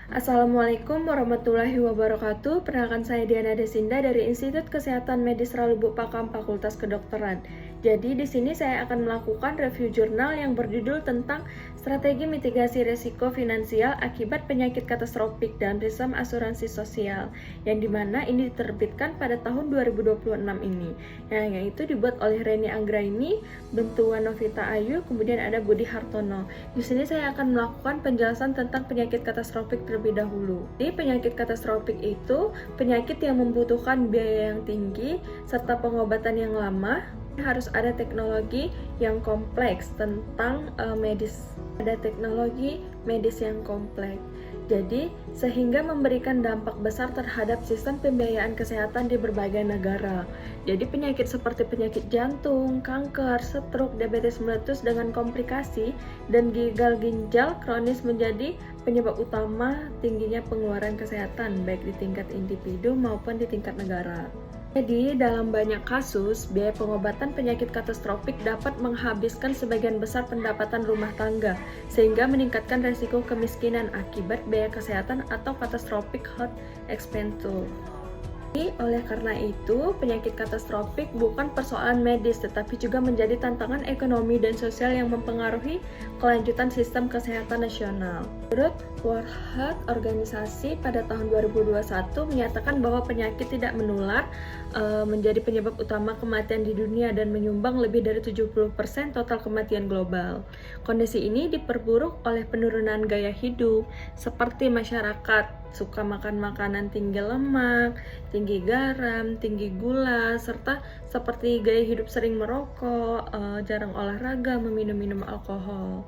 Assalamualaikum warahmatullahi wabarakatuh. Perkenalkan saya Diana Desinda dari Institut Kesehatan Medis Ralubuk Pakam Fakultas Kedokteran. Jadi di sini saya akan melakukan review jurnal yang berjudul tentang strategi mitigasi risiko finansial akibat penyakit katastrofik dalam sistem asuransi sosial, yang dimana ini diterbitkan pada tahun 2026 ini. Yang itu dibuat oleh Reni Anggraini, Bentua Novita Ayu, kemudian ada Budi Hartono. Di sini saya akan melakukan penjelasan tentang penyakit katastrofik terlebih dahulu. Di penyakit katastrofik itu penyakit yang membutuhkan biaya yang tinggi serta pengobatan yang lama. Harus ada teknologi yang kompleks tentang medis. Ada teknologi medis yang kompleks. Jadi, sehingga memberikan dampak besar terhadap sistem pembiayaan kesehatan di berbagai negara. Jadi, penyakit seperti penyakit jantung, kanker, stroke, diabetes meletus dengan komplikasi, dan gagal ginjal kronis menjadi penyebab utama tingginya pengeluaran kesehatan, baik di tingkat individu maupun di tingkat negara. Jadi, dalam banyak kasus, biaya pengobatan penyakit katastrofik dapat menghabiskan sebagian besar pendapatan rumah tangga, sehingga meningkatkan risiko kemiskinan akibat biaya kesehatan atau catastrophic health expenditure. Oleh karena itu, penyakit katastrofik bukan persoalan medis, tetapi juga menjadi tantangan ekonomi dan sosial yang mempengaruhi kelanjutan sistem kesehatan nasional. Menurut World Health Organization pada tahun 2021 menyatakan bahwa penyakit tidak menular menjadi penyebab utama kematian di dunia dan menyumbang lebih dari 70% total kematian global. Kondisi ini diperburuk oleh penurunan gaya hidup, seperti masyarakat suka makan makanan tinggi lemak, tinggi garam, tinggi gula, serta seperti gaya hidup sering merokok, jarang olahraga, meminum alkohol.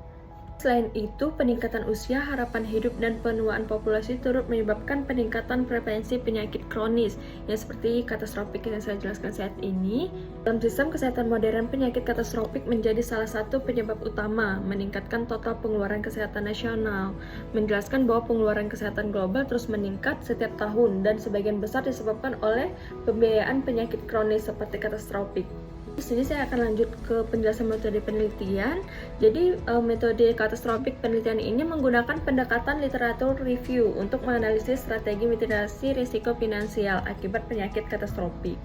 Selain itu, peningkatan usia, harapan hidup, dan penuaan populasi turut menyebabkan peningkatan prevalensi penyakit kronis yang seperti katastrofik yang saya jelaskan saat ini. Dalam sistem kesehatan modern, penyakit katastrofik menjadi salah satu penyebab utama meningkatkan total pengeluaran kesehatan nasional. Menjelaskan bahwa pengeluaran kesehatan global terus meningkat setiap tahun dan sebagian besar disebabkan oleh pembiayaan penyakit kronis seperti katastrofik. Di sini saya akan lanjut ke penjelasan metode penelitian. Jadi metode katastrofik penelitian ini menggunakan pendekatan literatur review untuk menganalisis strategi mitigasi risiko finansial akibat penyakit katastrofik.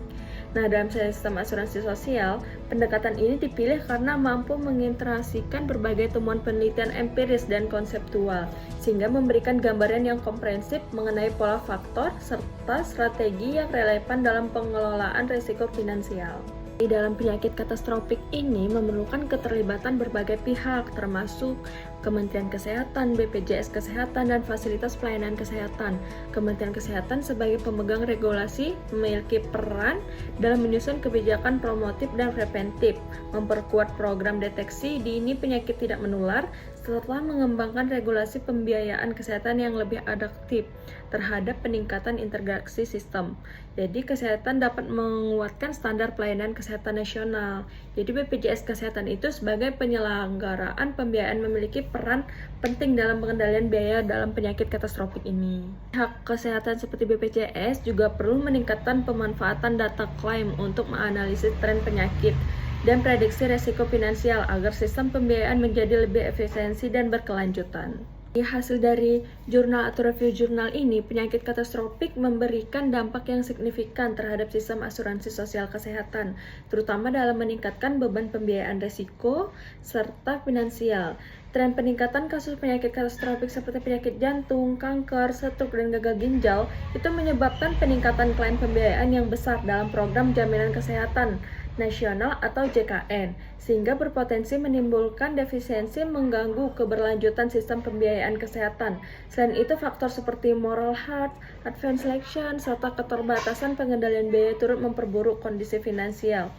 Nah, dalam sistem asuransi sosial, pendekatan ini dipilih karena mampu mengintegrasikan berbagai temuan penelitian empiris dan konseptual, sehingga memberikan gambaran yang komprehensif mengenai pola faktor serta strategi yang relevan dalam pengelolaan risiko finansial. Di dalam penyakit katastrofik ini memerlukan keterlibatan berbagai pihak, termasuk Kementerian Kesehatan, BPJS Kesehatan, dan fasilitas pelayanan kesehatan. Kementerian Kesehatan sebagai pemegang regulasi memiliki peran dalam menyusun kebijakan promotif dan preventif, memperkuat program deteksi dini penyakit tidak menular, serta mengembangkan regulasi pembiayaan kesehatan yang lebih adaptif terhadap peningkatan integrasi sistem. Jadi, kesehatan dapat menguatkan standar pelayanan kesehatan nasional. Jadi, BPJS Kesehatan itu sebagai penyelenggaraan pembiayaan memiliki peran penting dalam pengendalian biaya dalam penyakit katastrofik ini. Hak kesehatan seperti BPJS juga perlu meningkatkan pemanfaatan data klaim untuk menganalisis tren penyakit dan prediksi resiko finansial agar sistem pembiayaan menjadi lebih efisiensi dan berkelanjutan. Hasil dari jurnal atau review jurnal ini, penyakit katastrofik memberikan dampak yang signifikan terhadap sistem asuransi sosial kesehatan, terutama dalam meningkatkan beban pembiayaan risiko serta finansial. Tren peningkatan kasus penyakit katastrofik seperti penyakit jantung, kanker, stroke, dan gagal ginjal itu menyebabkan peningkatan klaim pembiayaan yang besar dalam program jaminan kesehatan nasional atau JKN, sehingga berpotensi menimbulkan defisiensi mengganggu keberlanjutan sistem pembiayaan kesehatan. Selain itu, faktor seperti moral health, advance selection, serta keterbatasan pengendalian biaya turut memperburuk kondisi finansial.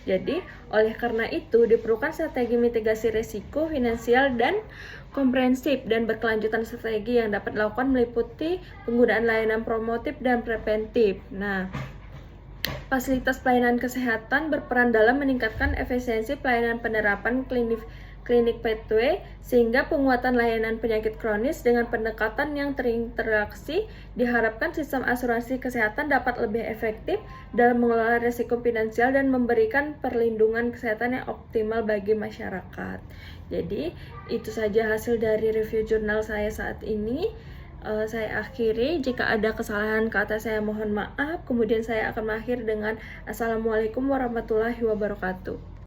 Jadi, oleh karena itu, diperlukan strategi mitigasi risiko finansial dan komprehensif dan berkelanjutan strategi yang dapat dilakukan meliputi penggunaan layanan promotif dan preventif. Nah, fasilitas pelayanan kesehatan berperan dalam meningkatkan efisiensi pelayanan penerapan klinik pathway, sehingga penguatan layanan penyakit kronis dengan pendekatan yang terinteraksi diharapkan sistem asuransi kesehatan dapat lebih efektif dalam mengelola risiko finansial dan memberikan perlindungan kesehatan yang optimal bagi masyarakat. Jadi, itu saja hasil dari review jurnal saya saat ini. saya akhiri. Jika ada kesalahan kata saya mohon maaf. Kemudian saya akan mengakhiri dengan Assalamualaikum warahmatullahi wabarakatuh.